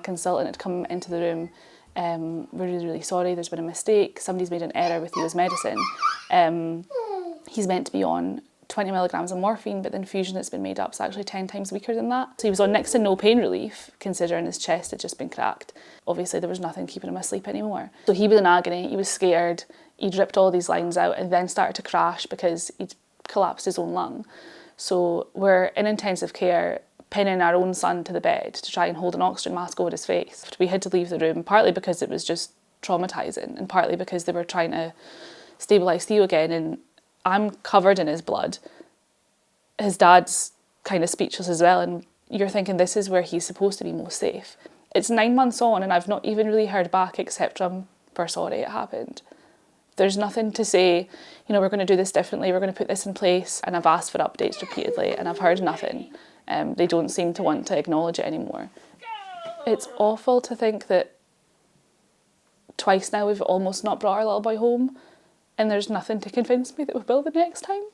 consultant had come into the room. We're really, really sorry, there's been a mistake. Somebody's made an error with Theo's medicine. He's meant to be on 20 milligrams of morphine, but the infusion that's been made up is actually 10 times weaker than that. So he was on next to no pain relief, considering his chest had just been cracked. Obviously there was nothing keeping him asleep anymore. So he was in agony, he was scared, he'd ripped all these lines out and then started to crash because he'd collapsed his own lung. So we're in intensive care, pinning our own son to the bed to try and hold an oxygen mask over his face. We had to leave the room, partly because it was just traumatising and partly because they were trying to stabilise Theo again, and I'm covered in his blood. His dad's kind of speechless as well, and you're thinking this is where he's supposed to be most safe. It's 9 months on and I've not even really heard back except from, we're sorry it happened. There's nothing to say, you know, we're going to do this differently, we're going to put this in place, and I've asked for updates repeatedly and I've heard nothing. They don't seem to want to acknowledge it anymore. It's awful to think that twice now we've almost not brought our little boy home, and there's nothing to convince me that we will the next time.